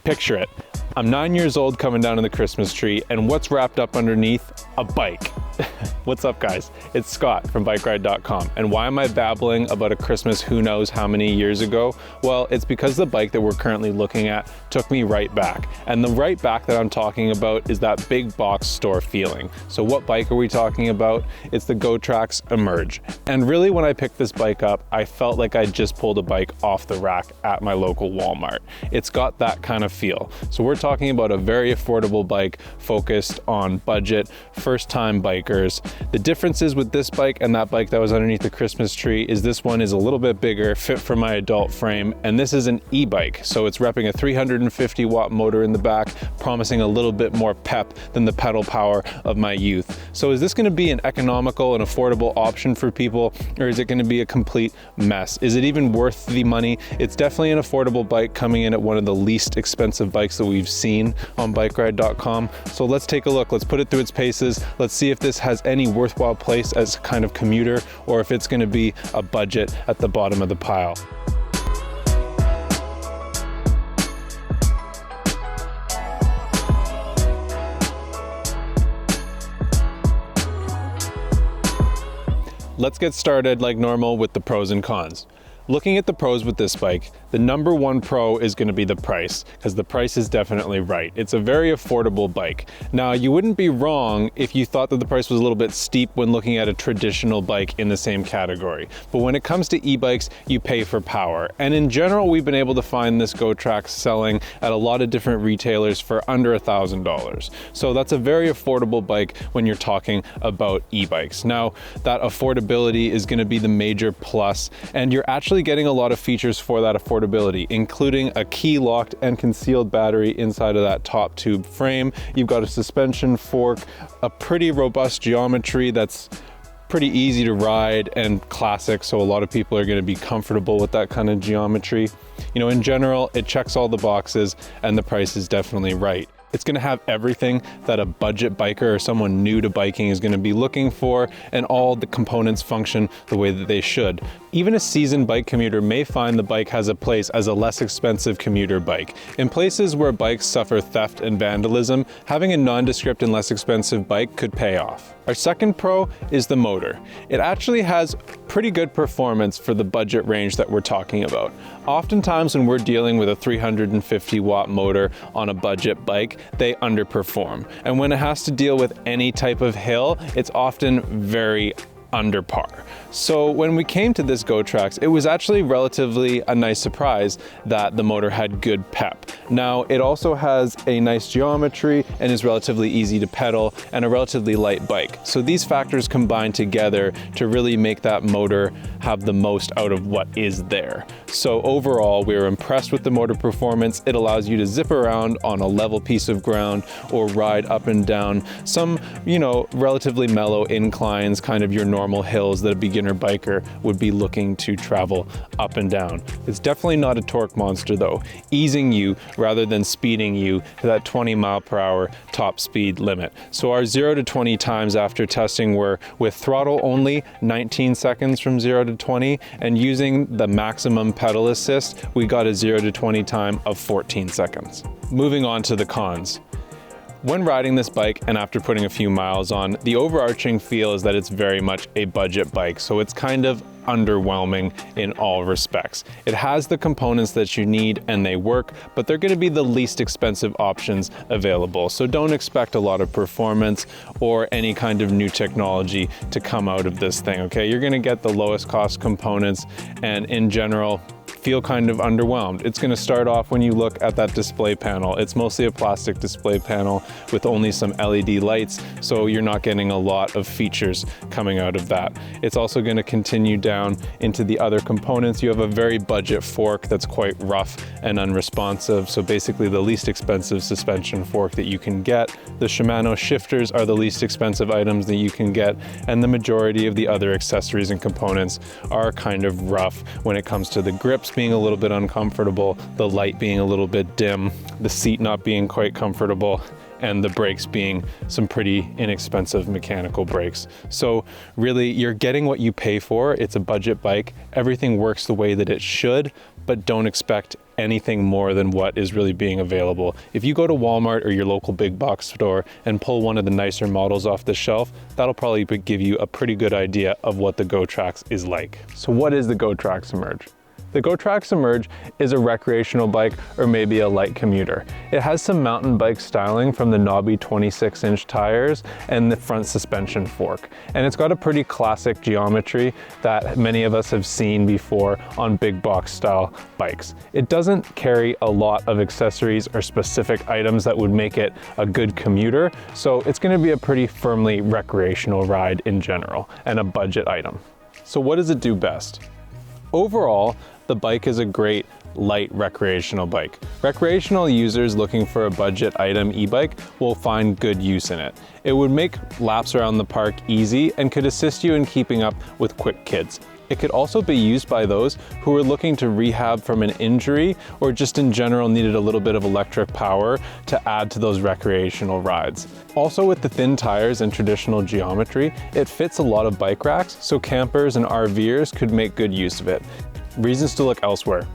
Picture it. I'm 9 years old coming down to the Christmas tree, and what's wrapped up underneath? A bike. What's up, guys? It's Scott from BikeRide.com. And why am I babbling about a Christmas who knows how many years ago? Well, it's because the bike that we're currently looking at took me right back. And the right back that I'm talking about is that big box store feeling. So what bike are we talking about? It's the GOTRAX Emerge. And really, when I picked this bike up, I felt like I just pulled a bike off the rack at my local Walmart. It's got that kind of feel. So we're talking about a very affordable bike focused on budget, first-time bikers. The differences with this bike and that bike that was underneath the Christmas tree is this one is a little bit bigger, fit for my adult frame, and this is an e-bike. So it's repping a 350 watt motor in the back, promising a little bit more pep than the pedal power of my youth. So is this gonna be an economical and affordable option for people, or is it gonna be a complete mess? Is it even worth the money? It's definitely an affordable bike coming in at one of the least expensive bikes that we've seen on BikeRide.com. So let's take a look, let's put it through its paces. Let's see if this has any worthwhile place as a kind of commuter, or if it's gonna be a budget at the bottom of the pile. Let's get started like normal with the pros and cons. Looking at the pros with this bike, the number one pro is going to be the price, because the price is definitely right. It's a very affordable bike. Now, you wouldn't be wrong if you thought that the price was a little bit steep when looking at a traditional bike in the same category. But when it comes to e-bikes, you pay for power. And in general, we've been able to find this GOTRAX selling at a lot of different retailers for under $1,000. So that's a very affordable bike when you're talking about e-bikes. Now, that affordability is going to be the major plus, and you're actually getting a lot of features for that affordability, including a key locked and concealed battery inside of that top tube frame. You've got a suspension fork, a pretty robust geometry that's pretty easy to ride and classic, so a lot of people are going to be comfortable with that kind of geometry. You know, in general, it checks all the boxes and the price is definitely right. It's going to have everything that a budget biker or someone new to biking is going to be looking for, and all the components function the way that they should. Even a seasoned bike commuter may find the bike has a place as a less expensive commuter bike. In places where bikes suffer theft and vandalism, having a nondescript and less expensive bike could pay off. Our second pro is the motor. It actually has pretty good performance for the budget range that we're talking about. Oftentimes when we're dealing with a 350 watt motor on a budget bike, they underperform. And when it has to deal with any type of hill, it's often very under par. So when we came to this GOTRAX, it was actually relatively a nice surprise that the motor had good pep. Now, it also has a nice geometry and is relatively easy to pedal and a relatively light bike. So these factors combine together to really make that motor have the most out of what is there. So overall, we were impressed with the motor performance. It allows you to zip around on a level piece of ground or ride up and down some, relatively mellow inclines, kind of your normal hills that a beginner biker would be looking to travel up and down. It's definitely not a torque monster though, easing you rather than speeding you to that 20 mile per hour top speed limit. So our 0 to 20 times after testing were with throttle only 19 seconds from 0 to 20, and using the maximum pedal assist, we got a 0 to 20 time of 14 seconds. Moving on to the cons. When riding this bike and after putting a few miles on, the overarching feel is that it's very much a budget bike, so it's kind of underwhelming in all respects. It has the components that you need and they work, but they're going to be the least expensive options available. So don't expect a lot of performance or any kind of new technology to come out of this thing, okay? You're going to get the lowest cost components, and in general, feel kind of underwhelmed. It's going to start off when you look at that display panel. It's mostly a plastic display panel with only some LED lights, so you're not getting a lot of features coming out of that. It's also going to continue down into the other components. You have a very budget fork that's quite rough and unresponsive, so basically the least expensive suspension fork that you can get. The Shimano shifters are the least expensive items that you can get, and the majority of the other accessories and components are kind of rough when it comes to the grips being a little bit uncomfortable, the light being a little bit dim, the seat not being quite comfortable, and the brakes being some pretty inexpensive mechanical brakes. So really, you're getting what you pay for. It's a budget bike. Everything works the way that it should, but don't expect anything more than what is really being available. If you go to Walmart or your local big box store and pull one of the nicer models off the shelf, that'll probably give you a pretty good idea of what the GOTRAX is like. So what is the GOTRAX Emerge? The GOTRAX Emerge is a recreational bike or maybe a light commuter. It has some mountain bike styling from the knobby 26-inch tires and the front suspension fork. And it's got a pretty classic geometry that many of us have seen before on big box style bikes. It doesn't carry a lot of accessories or specific items that would make it a good commuter, so it's going to be a pretty firmly recreational ride in general and a budget item. So what does it do best? Overall, the bike is a great light recreational bike. Recreational users looking for a budget item e-bike will find good use in it. It would make laps around the park easy and could assist you in keeping up with quick kids. It could also be used by those who are looking to rehab from an injury or just in general needed a little bit of electric power to add to those recreational rides. Also, with the thin tires and traditional geometry, it fits a lot of bike racks, so campers and RVers could make good use of it. Reasons to look elsewhere.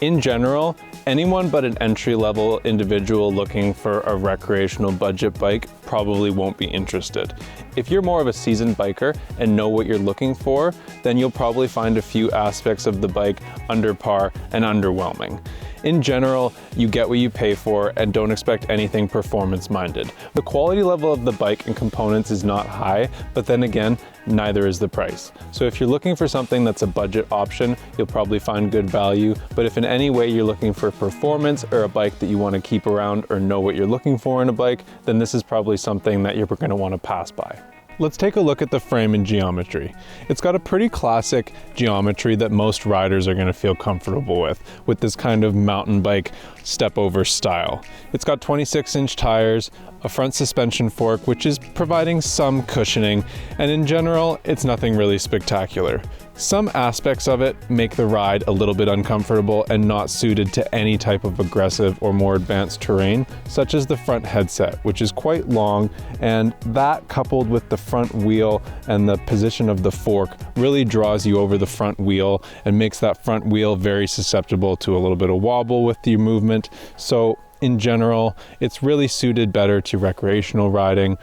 In general, anyone but an entry-level individual looking for a recreational budget bike probably won't be interested. If you're more of a seasoned biker and know what you're looking for, then you'll probably find a few aspects of the bike under par and underwhelming. In general, you get what you pay for and don't expect anything performance-minded. The quality level of the bike and components is not high, but then again, neither is the price. So if you're looking for something that's a budget option, you'll probably find good value, but if in any way you're looking for performance or a bike that you want to keep around or know what you're looking for in a bike, then this is probably something that you're going to want to pass by. Let's take a look at the frame and geometry. It's got a pretty classic geometry that most riders are going to feel comfortable with this kind of mountain bike step over style. It's got 26-inch tires, a front suspension fork, which is providing some cushioning, and in general, it's nothing really spectacular. Some aspects of it make the ride a little bit uncomfortable and not suited to any type of aggressive or more advanced terrain, such as the front headset, which is quite long, and that coupled with the front wheel and the position of the fork really draws you over the front wheel and makes that front wheel very susceptible to a little bit of wobble with the movement. So in general, it's really suited better to recreational riding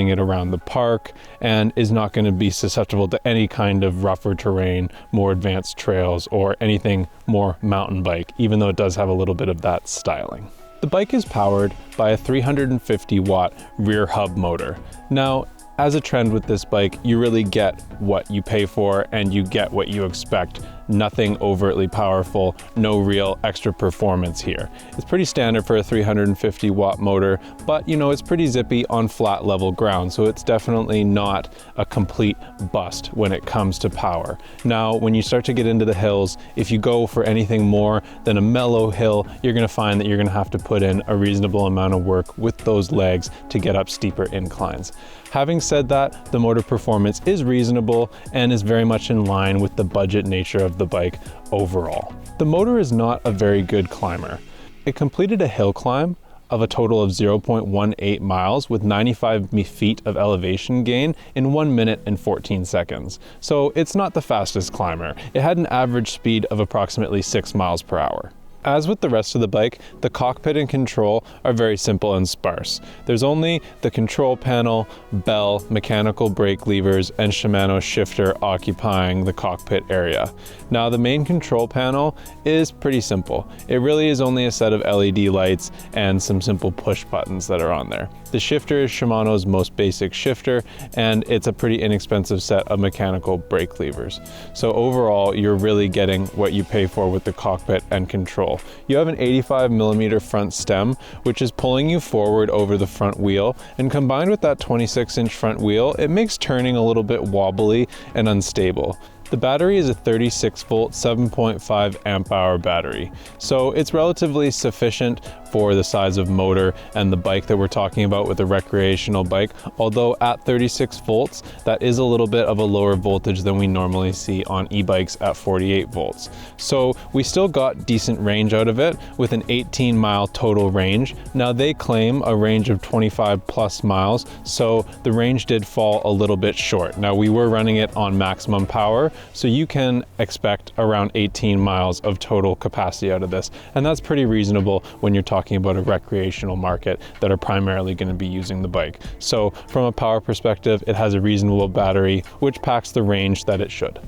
it around the park, and is not going to be susceptible to any kind of rougher terrain, more advanced trails, or anything more mountain bike, even though it does have a little bit of that styling. The bike is powered by a 350 watt rear hub motor. Now, as a trend with this bike, you really get what you pay for and you get what you expect. Nothing overtly powerful, no real extra performance here. It's pretty standard for a 350 watt motor, but you know, it's pretty zippy on flat level ground, so it's definitely not a complete bust when it comes to power. Now, when you start to get into the hills, if you go for anything more than a mellow hill, you're gonna find that you're gonna have to put in a reasonable amount of work with those legs to get up steeper inclines. Having said that, the motor performance is reasonable and is very much in line with the budget nature of the bike overall. The motor is not a very good climber. It completed a hill climb of a total of 0.18 miles with 95 feet of elevation gain in 1 minute and 14 seconds. So it's not the fastest climber. It had an average speed of approximately 6 miles per hour. As with the rest of the bike, the cockpit and control are very simple and sparse. There's only the control panel, bell, mechanical brake levers, and Shimano shifter occupying the cockpit area. Now, the main control panel is pretty simple. It really is only a set of LED lights and some simple push buttons that are on there. The shifter is Shimano's most basic shifter, and it's a pretty inexpensive set of mechanical brake levers. So overall, you're really getting what you pay for with the cockpit and control. You have an 85mm front stem, which is pulling you forward over the front wheel, and combined with that 26-inch front wheel, it makes turning a little bit wobbly and unstable. The battery is a 36 volt, 7.5 amp hour battery. So it's relatively sufficient for the size of motor and the bike that we're talking about with a recreational bike. Although at 36 volts, that is a little bit of a lower voltage than we normally see on e-bikes at 48 volts. So we still got decent range out of it with an 18-mile total range. Now they claim a range of 25 plus miles, so the range did fall a little bit short. Now we were running it on maximum power, so you can expect around 18 miles of total capacity out of this. And that's pretty reasonable when you're talking about a recreational market that are primarily going to be using the bike. So from a power perspective, it has a reasonable battery, which packs the range that it should.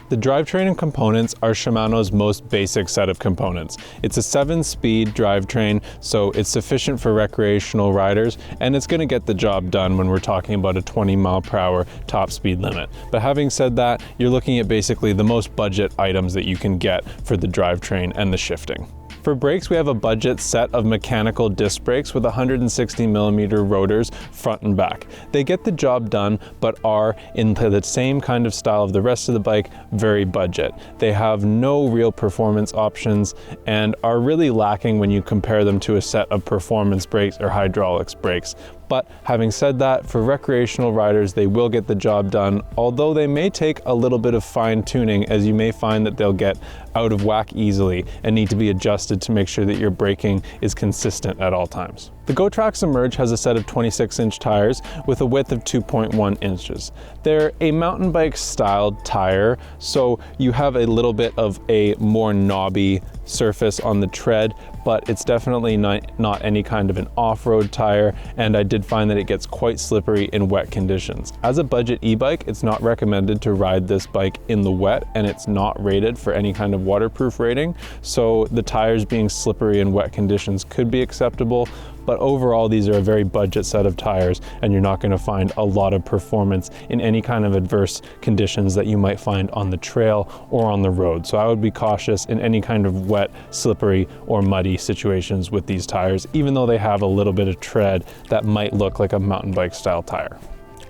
The drivetrain and components are Shimano's most basic set of components. It's a 7-speed drivetrain, so it's sufficient for recreational riders, and it's going to get the job done when we're talking about a 20-mile-per-hour top speed limit. But having said that, you're looking at basically the most budget items that you can get for the drivetrain and the shifting. For brakes, we have a budget set of mechanical disc brakes with 160mm rotors front and back. They get the job done, but are into the same kind of style of the rest of the bike, very budget. They have no real performance options and are really lacking when you compare them to a set of performance brakes or hydraulics brakes. But having said that, for recreational riders, they will get the job done, although they may take a little bit of fine tuning, as you may find that they'll get out of whack easily and need to be adjusted to make sure that your braking is consistent at all times. The GOTRAX Emerge has a set of 26-inch tires with a width of 2.1 inches. They're a mountain bike styled tire, so you have a little bit of a more knobby surface on the tread, but it's definitely not any kind of an off-road tire, and I did find that it gets quite slippery in wet conditions. As a budget e-bike, it's not recommended to ride this bike in the wet, and it's not rated for any kind of waterproof rating, so the tires being slippery in wet conditions could be acceptable. But overall, these are a very budget set of tires, and you're not going to find a lot of performance in any kind of adverse conditions that you might find on the trail or on the road. So I would be cautious in any kind of wet, slippery, or muddy situations with these tires, even though they have a little bit of tread that might look like a mountain bike style tire.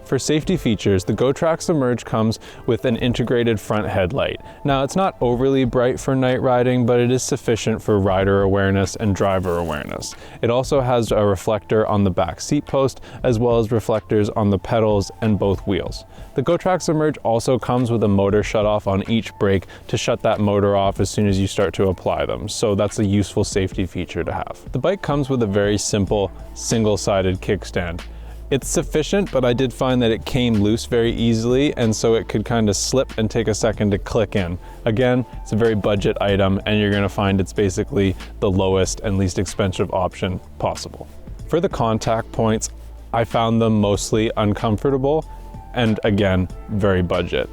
For safety features, the GOTRAX Emerge comes with an integrated front headlight. Now, it's not overly bright for night riding, but it is sufficient for rider awareness and driver awareness. It also has a reflector on the back seat post, as well as reflectors on the pedals and both wheels. The GOTRAX Emerge also comes with a motor shutoff on each brake to shut that motor off as soon as you start to apply them, so that's a useful safety feature to have. The bike comes with a very simple single-sided kickstand. It's sufficient, but I did find that it came loose very easily, and so it could kind of slip and take a second to click in. Again, it's a very budget item, and you're gonna find it's basically the lowest and least expensive option possible. For the contact points, I found them mostly uncomfortable, and again, very budget.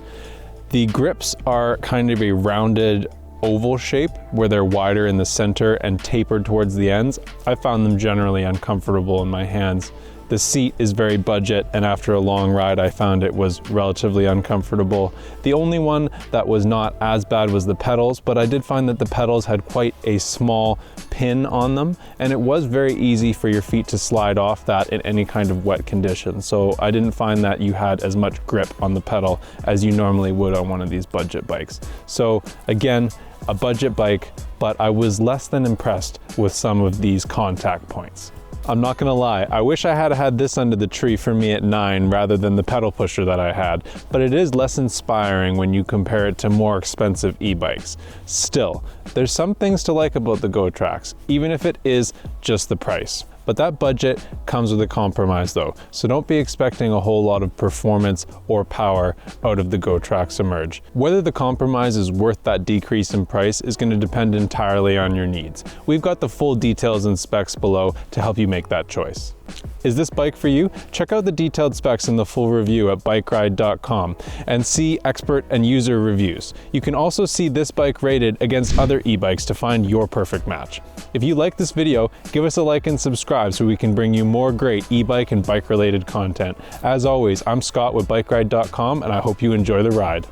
The grips are kind of a rounded oval shape where they're wider in the center and tapered towards the ends. I found them generally uncomfortable in my hands. The seat is very budget, and after a long ride, I found it was relatively uncomfortable. The only one that was not as bad was the pedals, but I did find that the pedals had quite a small pin on them, and it was very easy for your feet to slide off that in any kind of wet condition. So I didn't find that you had as much grip on the pedal as you normally would on one of these budget bikes. So again, a budget bike, but I was less than impressed with some of these contact points. I'm not gonna lie, I wish I had had this under the tree for me at 9 rather than the pedal pusher that I had, but it is less inspiring when you compare it to more expensive e-bikes. Still, there's some things to like about the GOTRAX, even if it is just the price. But that budget comes with a compromise though, so don't be expecting a whole lot of performance or power out of the GOTRAX Emerge. Whether the compromise is worth that decrease in price is going to depend entirely on your needs. We've got the full details and specs below to help you make that choice. Is this bike for you? Check out the detailed specs in the full review at bikeride.com and see expert and user reviews. You can also see this bike rated against other e-bikes to find your perfect match. If you like this video, give us a like and subscribe so we can bring you more great e-bike and bike related content. As always, I'm Scott with bikeride.com, and I hope you enjoy the ride.